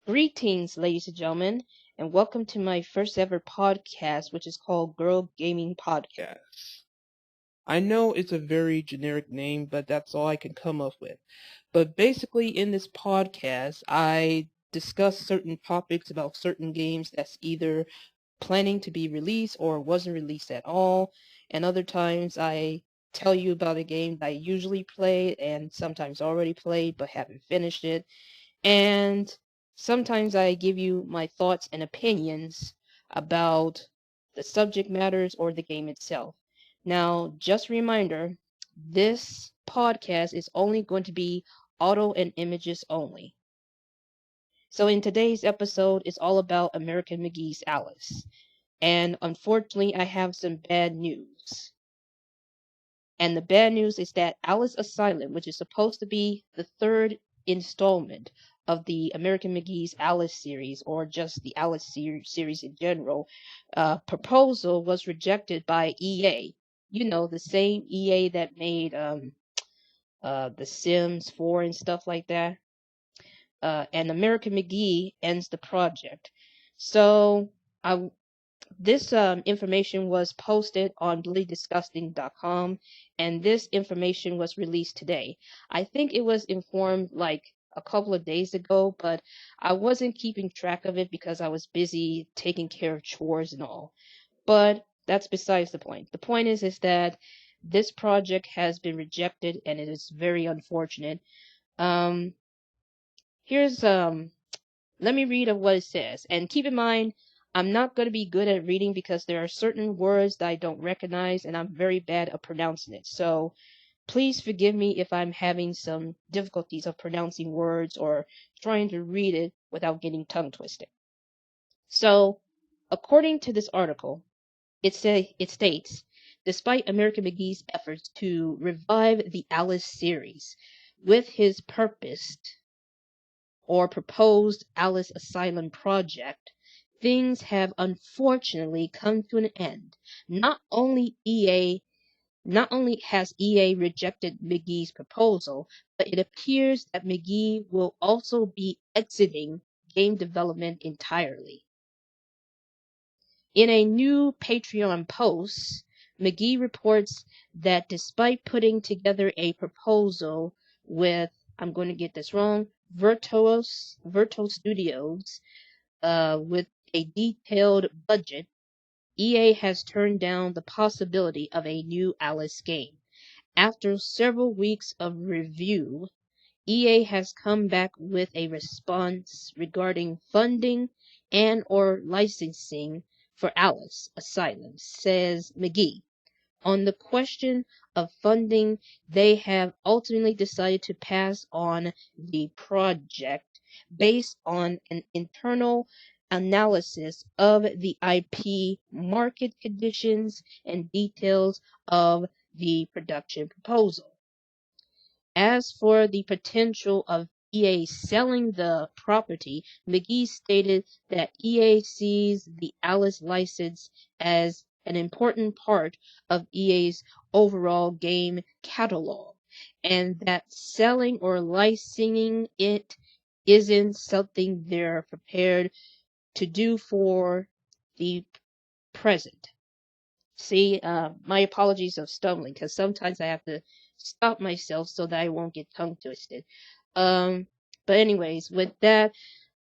Greetings, ladies and gentlemen, and welcome to my first ever podcast, which is called Girl Gaming Podcast. I know it's a very generic name, but that's all I can come up with. But basically, in this podcast, I discuss certain topics about certain games that's either planning to be released or wasn't released at all, and other times I tell you about a game that I usually play and sometimes already played but haven't finished it. And sometimes I give you my thoughts and opinions about the subject matters or the game itself. Now, just a reminder, this podcast is only going to be audio and images only. So in today's episode, it's all about American McGee's Alice. And unfortunately, I have some bad news. And the bad news is that Alice Asylum, which is supposed to be the third installment of the American McGee's Alice series, or just the Alice series in general, proposal was rejected by EA. You know, the same EA that made The Sims 4 and stuff like that. And American McGee ends the project. So I this information was posted on bloodydisgusting.com, and this information was released today. I think it was informed like a couple of days ago, but I wasn't keeping track of it because I was busy taking care of chores and all. But that's besides the point. The point is that this project has been rejected, and it is very unfortunate. Um, here's Let me read of what it says. And keep in mind, I'm not going to be good at reading because there are certain words that I don't recognize and I'm very bad at pronouncing it. So please forgive me if I'm having some difficulties of pronouncing words or trying to read it without getting tongue twisted. So, according to this article, it states, despite American McGee's efforts to revive the Alice series with his purposed or proposed Alice Asylum project, things have unfortunately come to an end. Not only EA Not only has EA rejected McGee's proposal, but it appears that McGee will also be exiting game development entirely. In a new Patreon post, McGee reports that despite putting together a proposal with, I'm going to get this wrong, Verto Studios, with a detailed budget, EA has turned down the possibility of a new Alice game. After several weeks of review, EA has come back with a response regarding funding and or licensing for Alice Asylum, says McGee. On the question of funding, they have ultimately decided to pass on the project based on an internal analysis of the IP market conditions and details of the production proposal. As for the potential of EA selling the property, McGee stated that EA sees the Alice license as an important part of EA's overall game catalog, and that selling or licensing it isn't something they're prepared to do for the present. See, my apologies of stumbling, because sometimes I have to stop myself so that I won't get tongue twisted. Um, but anyways, with that,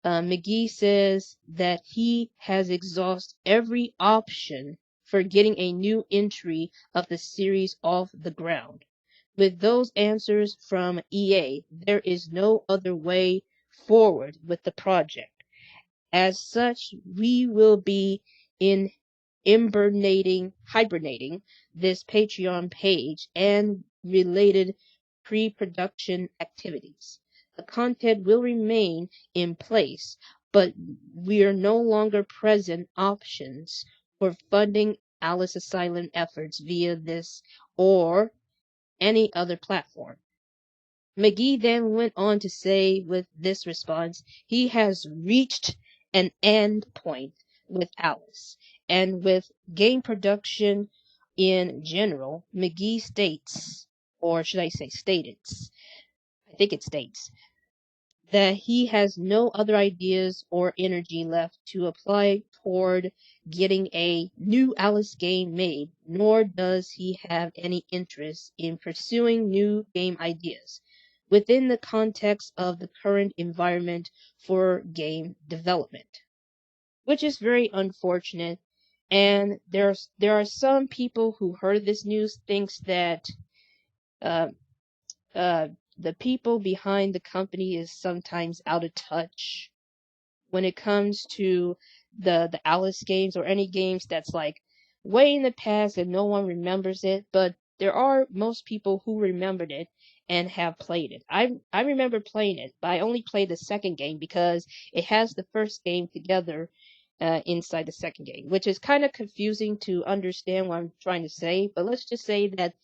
McGee says that he has exhausted every option for getting a new entry of the series off the ground. With those answers from EA, there is no other way forward with the project. As such, we will be in hibernating this Patreon page and related pre-production activities. The content will remain in place, but we are no longer present options for funding Alice Asylum efforts via this or any other platform. McGee then went on to say with this response, he has reached an end point with Alice, and with game production in general. McGee states, or should I say stated, I think it states, that he has no other ideas or energy left to apply toward getting a new Alice game made, nor does he have any interest in pursuing new game ideas within the context of the current environment for game development, which is very unfortunate. And there are some people who heard this news thinks that uh, uh, the people behind the company is sometimes out of touch when it comes to the Alice games or any games that's like way in the past and no one remembers it, but there are most people who remembered it and have played it. I remember playing it, but I only played the second game because it has the first game together inside the second game, which is kind of confusing to understand what I'm trying to say. But let's just say that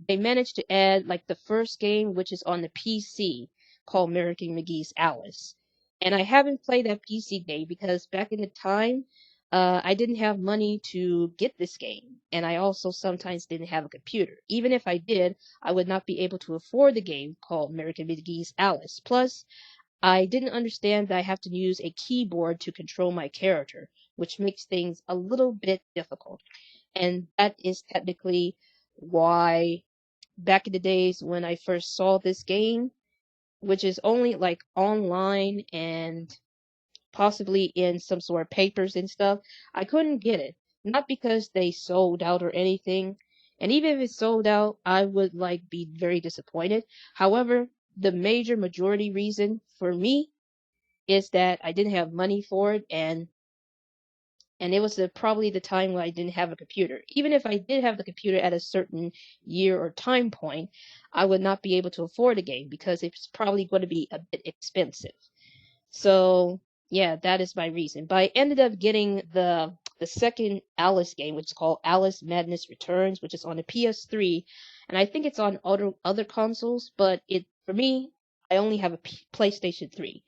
they managed to add like the first game, which is on the PC, called American McGee's Alice. And I haven't played that PC game because back in the time, I didn't have money to get this game, and I also sometimes didn't have a computer. Even if I did, I would not be able to afford the game called American McGee's Alice. Plus, I didn't understand that I have to use a keyboard to control my character, which makes things a little bit difficult. And that is technically why back in the days when I first saw this game, which is only like online and possibly in some sort of papers and stuff, I couldn't get it. Not because they sold out or anything. And even if it sold out, I would like be very disappointed. However, the major majority reason for me is that I didn't have money for it, and it was probably the time when I didn't have a computer. Even if I did have the computer at a certain year or time point, I would not be able to afford a game because it's probably going to be a bit expensive. So yeah, that is my reason. But I ended up getting the second Alice game, which is called Alice Madness Returns, which is on the PS3, and I think it's on other consoles. But it for me, I only have a PlayStation 3.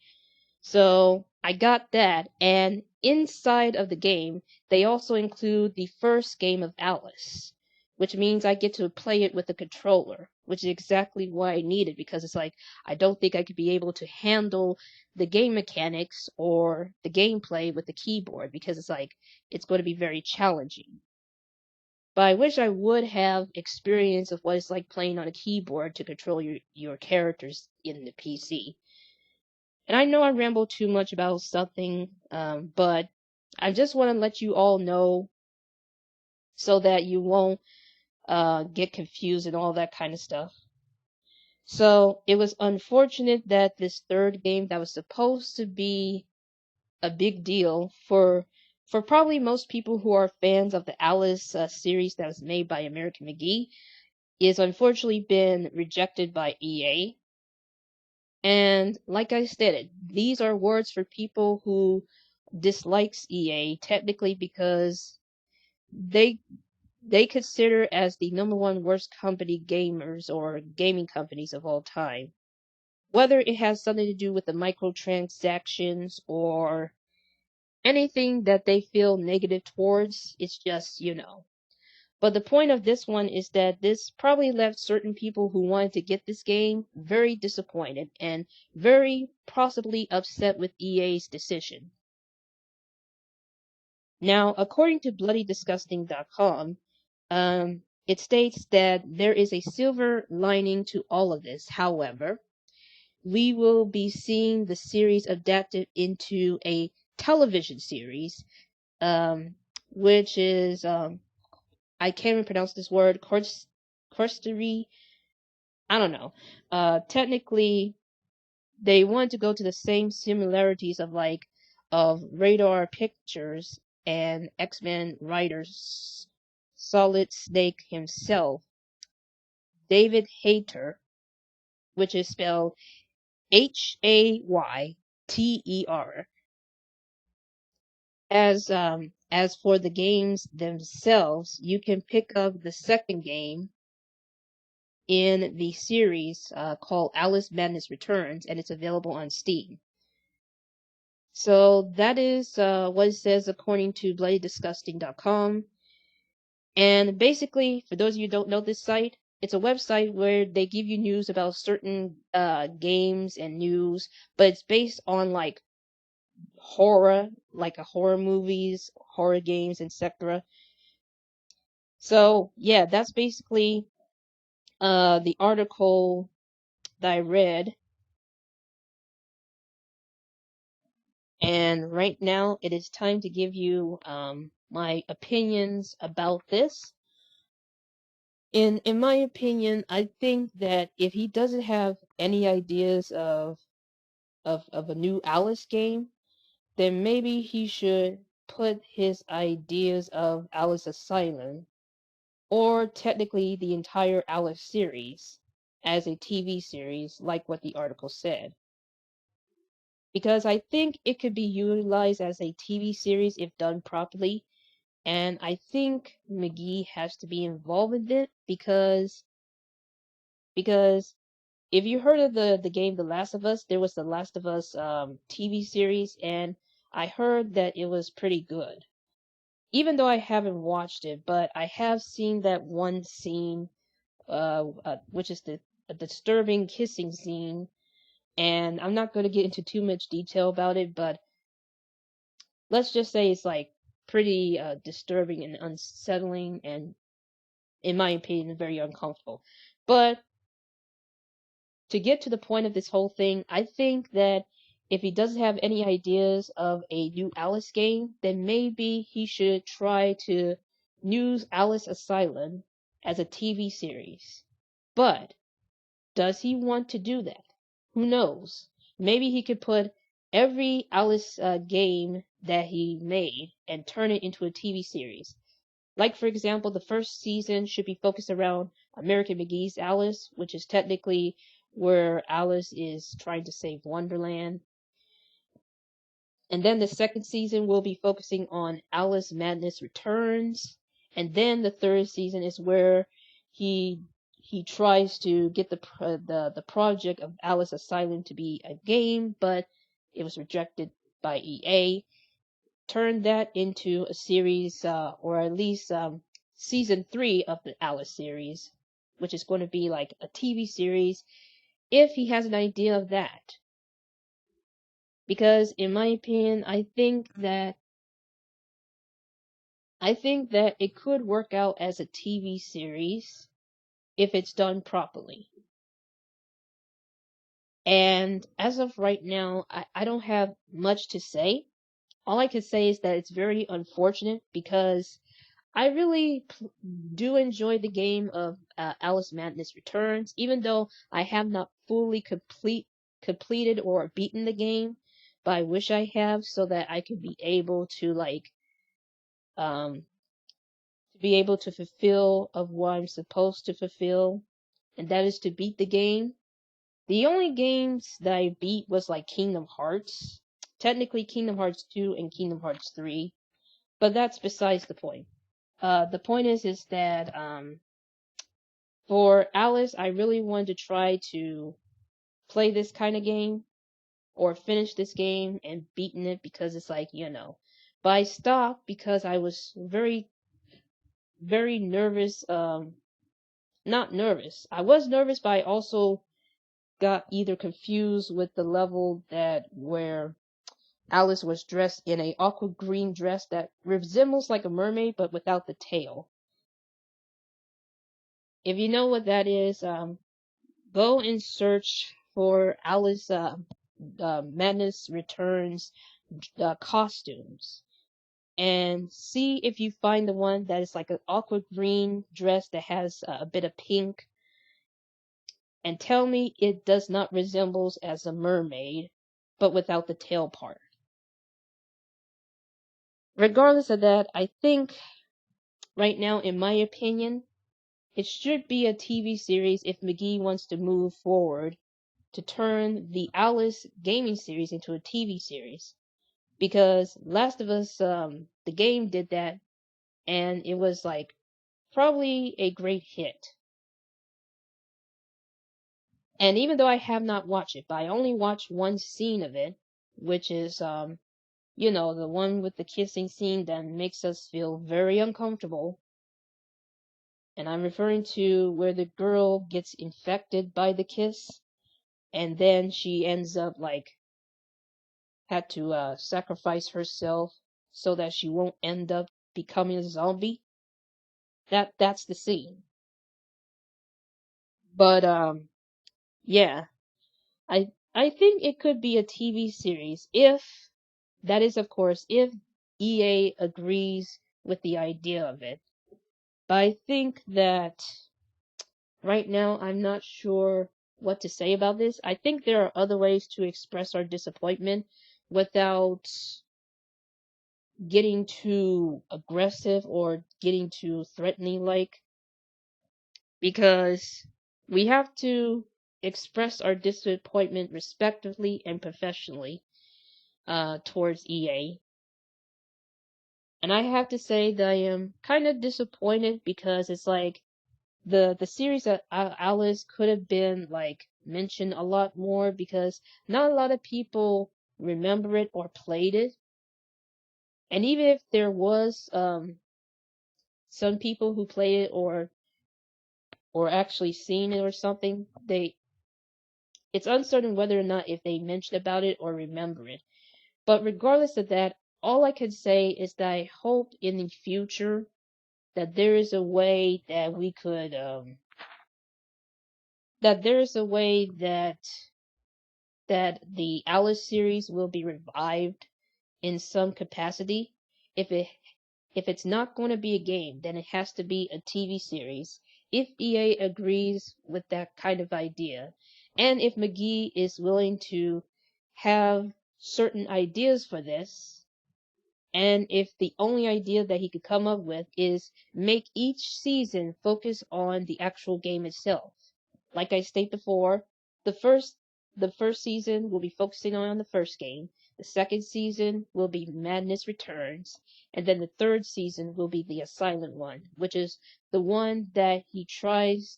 So I got that, and inside of the game, they also include the first game of Alice, which means I get to play it with a controller, which is exactly what I needed because it's like I don't think I could be able to handle the game mechanics or the gameplay with the keyboard because it's like it's going to be very challenging. But I wish I would have experience of what it's like playing on a keyboard to control your characters in the PC. And I know I ramble too much about something, but I just want to let you all know so that you won't get confused and all that kind of stuff. So it was unfortunate that this third game that was supposed to be a big deal for probably most people who are fans of the Alice series that was made by American McGee is unfortunately been rejected by EA. And like I stated, these are words for people who dislikes EA technically because they they consider as the number one worst company gamers or gaming companies of all time. Whether it has something to do with the microtransactions or anything that they feel negative towards, it's just. But the point of this one is that this probably left certain people who wanted to get this game very disappointed and very possibly upset with EA's decision. Now, according to BloodyDisgusting.com, it states that there is a silver lining to all of this. However, we will be seeing the series adapted into a television series, um, which is I can't even pronounce this word. Corstery. I don't know. Technically, they wanted to go to the same similarities of Radar Pictures and X-Men writers Solid Snake himself, David Hayter, which is spelled Hayter. As for the games themselves, you can pick up the second game in the series called Alice Madness Returns, and it's available on Steam. So that is what it says according to BloodyDisgusting.com. And basically, for those of you who don't know this site, it's a website where they give you news about certain games and news, but it's based on like horror, like a horror movies, horror games, etc. So yeah, that's basically the article that I read. And right now it is time to give you my opinions about this. In my opinion, I think that if he doesn't have any ideas of a new Alice game, then maybe he should put his ideas of Alice Asylum, or technically the entire Alice series, as a TV series, like what the article said. Because I think it could be utilized as a TV series if done properly, and I think McGee has to be involved in it because if you heard of the game The Last of Us, there was the Last of Us TV series, and I heard that it was pretty good. Even though I haven't watched it, but I have seen that one scene, which is the a disturbing kissing scene, and I'm not going to get into too much detail about it, but let's just say it's like pretty disturbing and unsettling, and in my opinion, very uncomfortable. But to get to the point of this whole thing, I think that if he doesn't have any ideas of a new Alice game, then maybe he should try to use Alice Asylum as a TV series. But does he want to do that? Who knows? Maybe he could put every Alice game that he made and turn it into a TV series. Like, for example, the first season should be focused around American McGee's Alice, which is technically where Alice is trying to save Wonderland. And then the second season will be focusing on Alice Madness Returns. And then the third season is where he he tries to get the project of Alice Asylum to be a game, but it was rejected by EA. Turn that into a series, or at least season 3 of the Alice series, which is going to be like a TV series, if he has an idea of that. Because in my opinion, I think that it could work out as a TV series if it's done properly. And as of right now, I don't have much to say. All I can say is that it's very unfortunate because I really do enjoy the game of Alice Madness Returns, even though I have not fully completed or beaten the game, but I wish I have so that I could be able to um fulfill of what I'm supposed to fulfill, and that is to beat the game. The only games that I beat was like Kingdom Hearts, technically Kingdom Hearts 2 and Kingdom Hearts 3, but that's besides the point. The point is that for Alice, I really wanted to try to play this kind of game or finish this game and beaten it because it's like, But I stopped because I was very, very nervous. Not nervous. I was nervous, but I also got either confused with the level that where Alice was dressed in a aqua green dress that resembles like a mermaid but without the tail. If you know what that is, go and search for Alice Madness Returns costumes and see if you find the one that is like an aqua green dress that has a bit of pink, and tell me it does not resemble as a mermaid but without the tail part. Regardless of that, I think right now, in my opinion, it should be a TV series if McGee wants to move forward to turn the Alice gaming series into a TV series. Because Last of Us, the game did that, and it was like probably a great hit. And even though I have not watched it, but I only watched one scene of it, which is, the one with the kissing scene that makes us feel very uncomfortable. And I'm referring to where the girl gets infected by the kiss, and then she ends up like had to sacrifice herself so that she won't end up becoming a zombie. That's the scene. But yeah, I think it could be a TV series if that is, of course, if EA agrees with the idea of it. But I think that right now I'm not sure what to say about this. I think there are other ways to express our disappointment without getting too aggressive or getting too threatening like, because we have to express our disappointment respectively and professionally towards EA. And I have to say that I am kind of disappointed because it's like the series that Alice could have been like mentioned a lot more, because not a lot of people remember it or played it. And even if there was some people who played it or actually seen it or something, it's uncertain whether or not if they mentioned about it or remember it. But regardless of that, all I can say is that I hope in the future that there is a way that we could that there is a way that the Alice series will be revived in some capacity. If it if it's not going to be a game, then it has to be a TV series. If EA agrees with that kind of idea, and if McGee is willing to have certain ideas for this, and if the only idea that he could come up with is make each season focus on the actual game itself. Like I stated before, the first the first season will be focusing on the first game. The second season will be Madness Returns, and then the third season will be the Asylum one, which is the one that he tries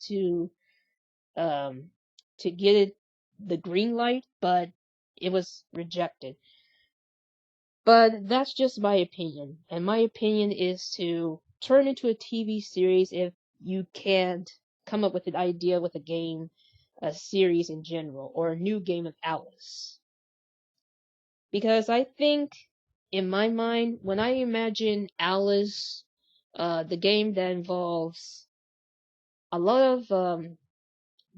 um to get it the green light, but it was rejected. But that's just my opinion. And my opinion is to turn into a TV series if you can't come up with an idea with a game, a series in general, or a new game of Alice. Because I think, in my mind, when I imagine Alice, the game that involves a lot of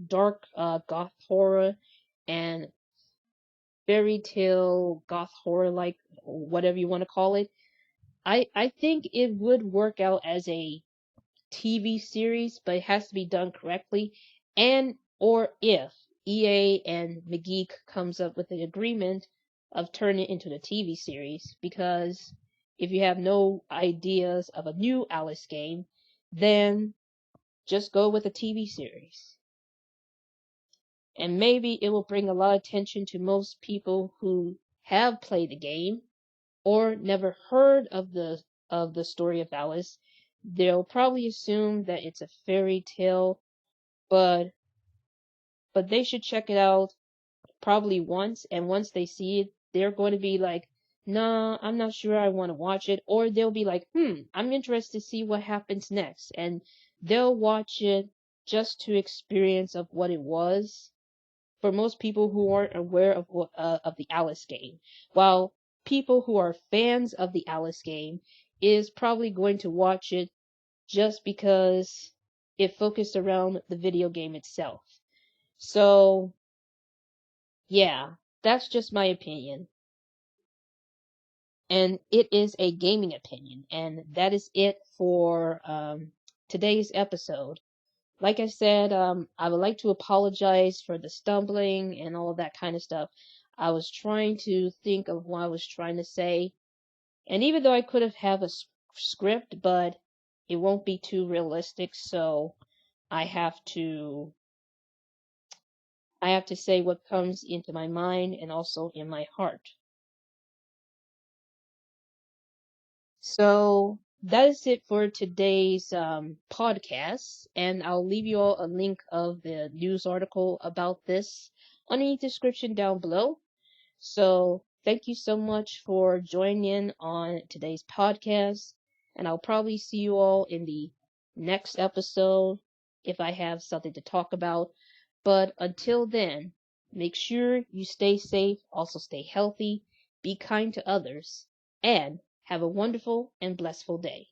dark goth horror and fairy tale goth horror, like whatever you want to call it, I think it would work out as a TV series, but it has to be done correctly. And or if EA and McGee comes up with an agreement of turning it into the TV series, because if you have no ideas of a new Alice game, then just go with a TV series. And maybe it will bring a lot of attention to most people who have played the game or never heard of the story of Alice. They'll probably assume that it's a fairy tale, but they should check it out probably once, and once they see it, they're going to be like, "Nah, I'm not sure I want to watch it," or they'll be like, I'm interested to see what happens next," and they'll watch it just to experience of what it was. For most people who aren't aware of the Alice game, while people who are fans of the Alice game is probably going to watch it just because it focused around the video game itself. So, yeah, that's just my opinion. And it is a gaming opinion. And that is it for today's episode. Like I said, I would like to apologize for the stumbling and all of that kind of stuff. I was trying to think of what I was trying to say. And even though I could have a script, but it won't be too realistic, so I have to I have to say what comes into my mind and also in my heart. So that is it for today's podcast, and I'll leave you all a link of the news article about this on the description down below. So thank you so much for joining in on today's podcast, and I'll probably see you all in the next episode if I have something to talk about. But until then, make sure you stay safe, also stay healthy, be kind to others, and have a wonderful and blissful day.